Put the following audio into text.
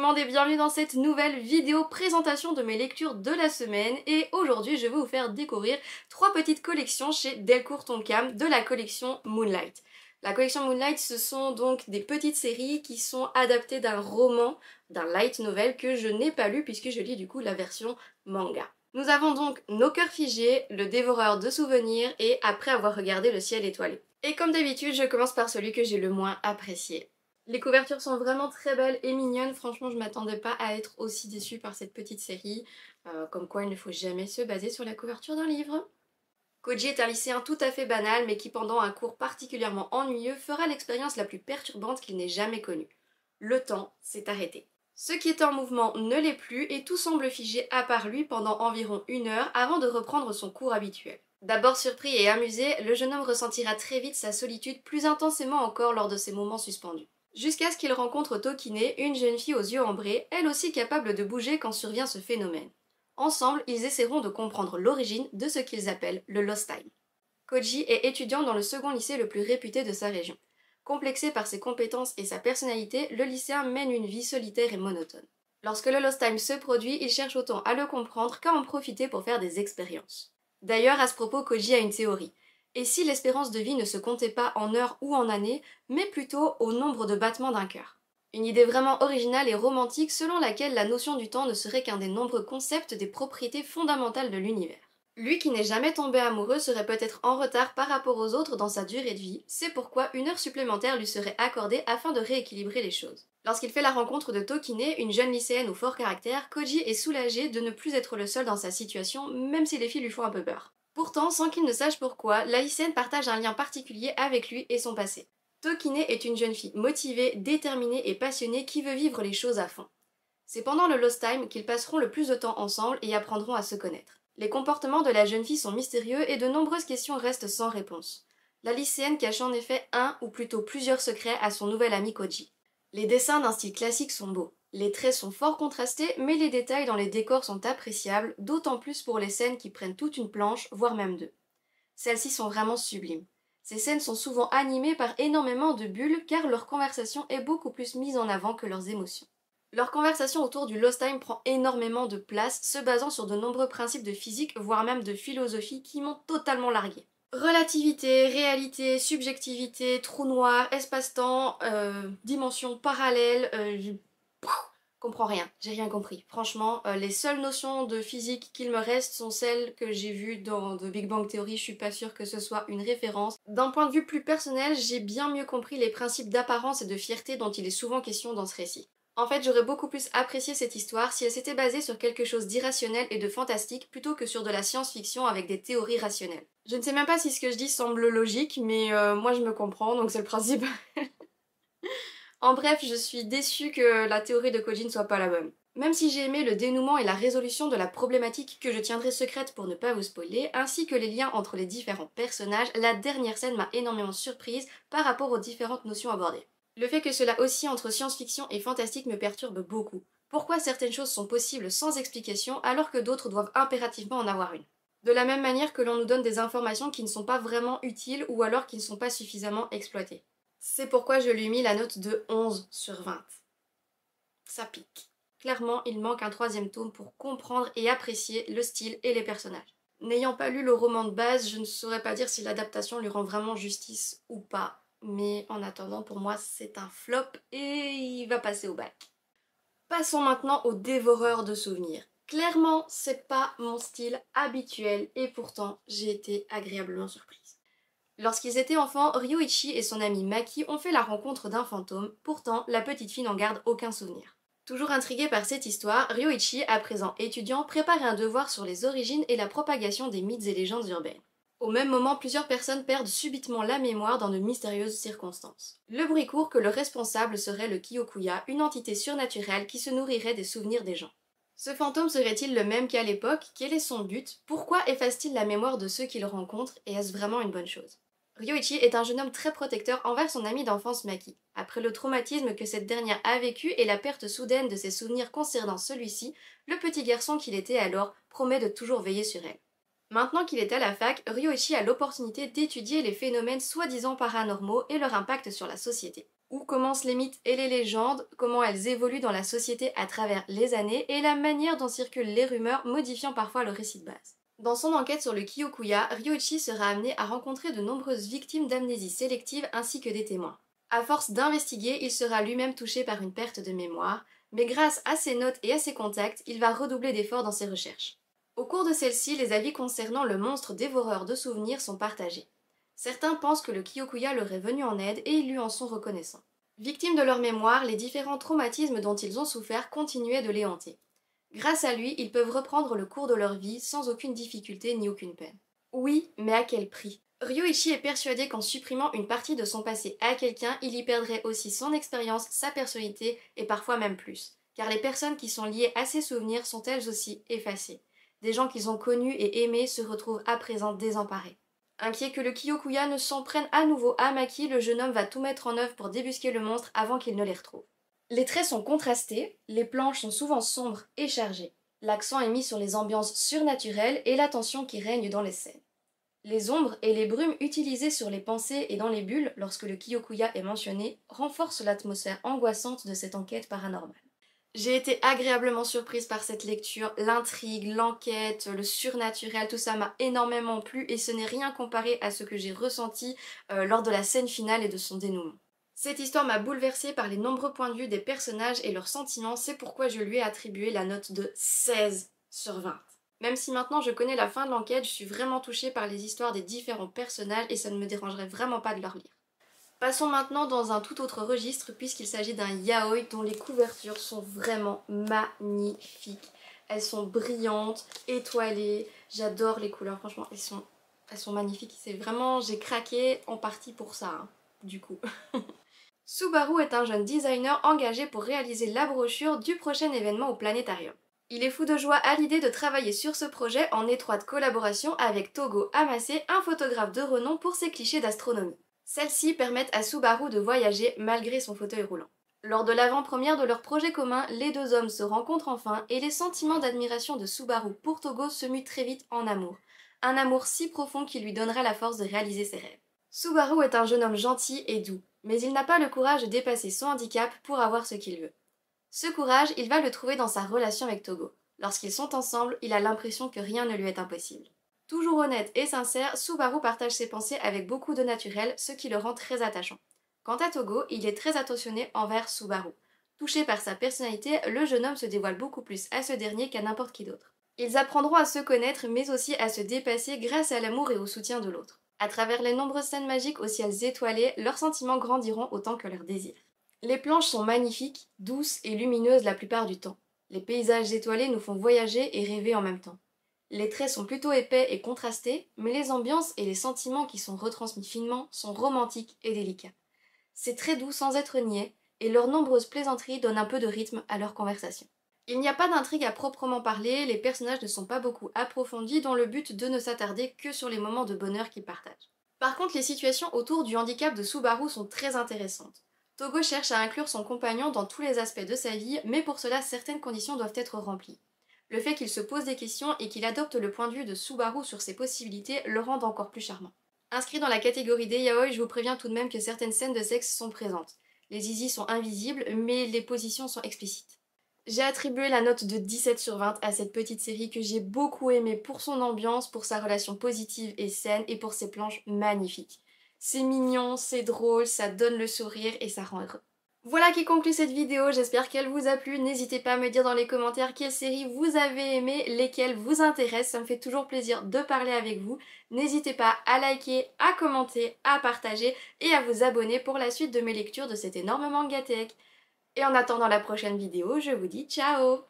monde et bienvenue dans cette nouvelle vidéo présentation de mes lectures de la semaine et aujourd'hui je vais vous faire découvrir 3 petites collections chez Delcourt Tonkam de la collection Moonlight. La collection Moonlight, ce sont donc des petites séries qui sont adaptées d'un roman, d'un light novel que je n'ai pas lu puisque je lis du coup la version manga. Nous avons donc Nos cœurs figés, Le dévoreur de souvenirs et Après avoir regardé le ciel étoilé. Et comme d'habitude, je commence par celui que j'ai le moins apprécié. Les couvertures sont vraiment très belles et mignonnes, franchement je m'attendais pas à être aussi déçue par cette petite série, comme quoi il ne faut jamais se baser sur la couverture d'un livre. Koji est un lycéen tout à fait banal mais qui pendant un cours particulièrement ennuyeux fera l'expérience la plus perturbante qu'il n'ait jamais connue. Le temps s'est arrêté. Ce qui était en mouvement ne l'est plus et tout semble figé à part lui pendant environ 1 heure avant de reprendre son cours habituel. D'abord surpris et amusé, le jeune homme ressentira très vite sa solitude plus intensément encore lors de ces moments suspendus. Jusqu'à ce qu'il rencontre Tokine, une jeune fille aux yeux ambrés, elle aussi capable de bouger quand survient ce phénomène. Ensemble, ils essaieront de comprendre l'origine de ce qu'ils appellent le Lost Time. Koji est étudiant dans le second lycée le plus réputé de sa région. Complexé par ses compétences et sa personnalité, le lycéen mène une vie solitaire et monotone. Lorsque le Lost Time se produit, il cherche autant à le comprendre qu'à en profiter pour faire des expériences. D'ailleurs, à ce propos, Koji a une théorie. Et si l'espérance de vie ne se comptait pas en heures ou en années, mais plutôt au nombre de battements d'un cœur? Une idée vraiment originale et romantique selon laquelle la notion du temps ne serait qu'un des nombreux concepts des propriétés fondamentales de l'univers. Lui qui n'est jamais tombé amoureux serait peut-être en retard par rapport aux autres dans sa durée de vie, c'est pourquoi 1 heure supplémentaire lui serait accordée afin de rééquilibrer les choses. Lorsqu'il fait la rencontre de Tokine, une jeune lycéenne au fort caractère, Koji est soulagé de ne plus être le seul dans sa situation, même si les filles lui font un peu peur. Pourtant, sans qu'il ne sache pourquoi, la lycéenne partage un lien particulier avec lui et son passé. Tokine est une jeune fille motivée, déterminée et passionnée qui veut vivre les choses à fond. C'est pendant le Lost Time qu'ils passeront le plus de temps ensemble et apprendront à se connaître. Les comportements de la jeune fille sont mystérieux et de nombreuses questions restent sans réponse. La lycéenne cache en effet un ou plutôt plusieurs secrets à son nouvel ami Koji. Les dessins d'un style classique sont beaux. Les traits sont fort contrastés, mais les détails dans les décors sont appréciables, d'autant plus pour les scènes qui prennent toute une planche, voire même 2. Celles-ci sont vraiment sublimes. Ces scènes sont souvent animées par énormément de bulles car leur conversation est beaucoup plus mise en avant que leurs émotions. Leur conversation autour du Lost Time prend énormément de place, se basant sur de nombreux principes de physique, voire même de philosophie qui m'ont totalement largué. Relativité, réalité, subjectivité, trou noir, espace-temps, dimension parallèle, comprends rien, j'ai rien compris. Franchement, les seules notions de physique qu'il me reste sont celles que j'ai vues dans The Big Bang Theory, je suis pas sûre que ce soit une référence. D'un point de vue plus personnel, j'ai bien mieux compris les principes d'apparence et de fierté dont il est souvent question dans ce récit. En fait, j'aurais beaucoup plus apprécié cette histoire si elle s'était basée sur quelque chose d'irrationnel et de fantastique plutôt que sur de la science-fiction avec des théories rationnelles. Je ne sais même pas si ce que je dis semble logique, mais moi je me comprends, donc c'est le principe. En bref, je suis déçue que la théorie de Koji ne soit pas la bonne. Même si j'ai aimé le dénouement et la résolution de la problématique que je tiendrai secrète pour ne pas vous spoiler, ainsi que les liens entre les différents personnages, la dernière scène m'a énormément surprise par rapport aux différentes notions abordées. Le fait que cela oscille entre science-fiction et fantastique me perturbe beaucoup. Pourquoi certaines choses sont possibles sans explication alors que d'autres doivent impérativement en avoir une? De la même manière que l'on nous donne des informations qui ne sont pas vraiment utiles ou alors qui ne sont pas suffisamment exploitées. C'est pourquoi je lui ai mis la note de 11 sur 20. Ça pique. Clairement, il manque un 3e tome pour comprendre et apprécier le style et les personnages. N'ayant pas lu le roman de base, je ne saurais pas dire si l'adaptation lui rend vraiment justice ou pas. Mais en attendant, pour moi, c'est un flop et il va passer au bac. Passons maintenant au dévoreur de souvenirs. Clairement, c'est pas mon style habituel et pourtant, j'ai été agréablement surprise. Lorsqu'ils étaient enfants, Ryoichi et son ami Maki ont fait la rencontre d'un fantôme, pourtant la petite fille n'en garde aucun souvenir. Toujours intrigué par cette histoire, Ryoichi, à présent étudiant, prépare un devoir sur les origines et la propagation des mythes et légendes urbaines. Au même moment, plusieurs personnes perdent subitement la mémoire dans de mystérieuses circonstances. Le bruit court que le responsable serait le Kyokuya, une entité surnaturelle qui se nourrirait des souvenirs des gens. Ce fantôme serait-il le même qu'à l'époque? Quel est son but? Pourquoi efface-t-il la mémoire de ceux qu'il rencontre? Et est-ce vraiment une bonne chose? Ryoichi est un jeune homme très protecteur envers son amie d'enfance Maki. Après le traumatisme que cette dernière a vécu et la perte soudaine de ses souvenirs concernant celui-ci, le petit garçon qu'il était alors promet de toujours veiller sur elle. Maintenant qu'il est à la fac, Ryoichi a l'opportunité d'étudier les phénomènes soi-disant paranormaux et leur impact sur la société. Où commencent les mythes et les légendes, comment elles évoluent dans la société à travers les années et la manière dont circulent les rumeurs modifiant parfois le récit de base. Dans son enquête sur le Kyokuya, Ryoichi sera amené à rencontrer de nombreuses victimes d'amnésie sélective ainsi que des témoins. À force d'investiguer, il sera lui-même touché par une perte de mémoire, mais grâce à ses notes et à ses contacts, il va redoubler d'efforts dans ses recherches. Au cours de celle-ci, les avis concernant le monstre dévoreur de souvenirs sont partagés. Certains pensent que le Kyokuya leur est venu en aide et ils lui en sont reconnaissants. Victimes de leur mémoire, les différents traumatismes dont ils ont souffert continuaient de les hanter. Grâce à lui, ils peuvent reprendre le cours de leur vie sans aucune difficulté ni aucune peine. Oui, mais à quel prix? Ryoichi est persuadé qu'en supprimant une partie de son passé à quelqu'un, il y perdrait aussi son expérience, sa personnalité et parfois même plus. Car les personnes qui sont liées à ces souvenirs sont elles aussi effacées. Des gens qu'ils ont connus et aimés se retrouvent à présent désemparés. Inquiet que le Kyokuya ne s'en prenne à nouveau à Maki, le jeune homme va tout mettre en œuvre pour débusquer le monstre avant qu'il ne les retrouve. Les traits sont contrastés, les planches sont souvent sombres et chargées. L'accent est mis sur les ambiances surnaturelles et la tension qui règne dans les scènes. Les ombres et les brumes utilisées sur les pensées et dans les bulles lorsque le Kyokuya est mentionné renforcent l'atmosphère angoissante de cette enquête paranormale. J'ai été agréablement surprise par cette lecture, l'intrigue, l'enquête, le surnaturel, tout ça m'a énormément plu et ce n'est rien comparé à ce que j'ai ressenti lors de la scène finale et de son dénouement. Cette histoire m'a bouleversée par les nombreux points de vue des personnages et leurs sentiments, c'est pourquoi je lui ai attribué la note de 16/20. Même si maintenant je connais la fin de l'enquête, je suis vraiment touchée par les histoires des différents personnages et ça ne me dérangerait vraiment pas de leur lire. Passons maintenant dans un tout autre registre puisqu'il s'agit d'un yaoi dont les couvertures sont vraiment magnifiques. Elles sont brillantes, étoilées, j'adore les couleurs, franchement elles sont magnifiques. C'est vraiment, j'ai craqué en partie pour ça, hein, du coup. Subaru est un jeune designer engagé pour réaliser la brochure du prochain événement au planétarium. Il est fou de joie à l'idée de travailler sur ce projet en étroite collaboration avec Togo Amase, un photographe de renom pour ses clichés d'astronomie. Celles-ci permettent à Subaru de voyager malgré son fauteuil roulant. Lors de l'avant-première de leur projet commun, les deux hommes se rencontrent enfin et les sentiments d'admiration de Subaru pour Togo se muent très vite en amour. Un amour si profond qui lui donnera la force de réaliser ses rêves. Subaru est un jeune homme gentil et doux, mais il n'a pas le courage de dépasser son handicap pour avoir ce qu'il veut. Ce courage, il va le trouver dans sa relation avec Togo. Lorsqu'ils sont ensemble, il a l'impression que rien ne lui est impossible. Toujours honnête et sincère, Subaru partage ses pensées avec beaucoup de naturel, ce qui le rend très attachant. Quant à Togo, il est très attentionné envers Subaru. Touché par sa personnalité, le jeune homme se dévoile beaucoup plus à ce dernier qu'à n'importe qui d'autre. Ils apprendront à se connaître mais aussi à se dépasser grâce à l'amour et au soutien de l'autre. À travers les nombreuses scènes magiques aux ciels étoilés, leurs sentiments grandiront autant que leurs désirs. Les planches sont magnifiques, douces et lumineuses la plupart du temps. Les paysages étoilés nous font voyager et rêver en même temps. Les traits sont plutôt épais et contrastés, mais les ambiances et les sentiments qui sont retransmis finement sont romantiques et délicats. C'est très doux sans être niais, et leurs nombreuses plaisanteries donnent un peu de rythme à leur conversation. Il n'y a pas d'intrigue à proprement parler, les personnages ne sont pas beaucoup approfondis dans le but de ne s'attarder que sur les moments de bonheur qu'ils partagent. Par contre, les situations autour du handicap de Subaru sont très intéressantes. Togo cherche à inclure son compagnon dans tous les aspects de sa vie, mais pour cela certaines conditions doivent être remplies. Le fait qu'il se pose des questions et qu'il adopte le point de vue de Subaru sur ses possibilités le rendent encore plus charmant. Inscrit dans la catégorie des yaoi, je vous préviens tout de même que certaines scènes de sexe sont présentes. Les zizi sont invisibles, mais les positions sont explicites. J'ai attribué la note de 17/20 à cette petite série que j'ai beaucoup aimée pour son ambiance, pour sa relation positive et saine et pour ses planches magnifiques. C'est mignon, c'est drôle, ça donne le sourire et ça rend heureux. Voilà qui conclut cette vidéo, j'espère qu'elle vous a plu. N'hésitez pas à me dire dans les commentaires quelles séries vous avez aimées, lesquelles vous intéressent, ça me fait toujours plaisir de parler avec vous. N'hésitez pas à liker, à commenter, à partager et à vous abonner pour la suite de mes lectures de cet énorme manga tech. Et en attendant la prochaine vidéo, je vous dis ciao!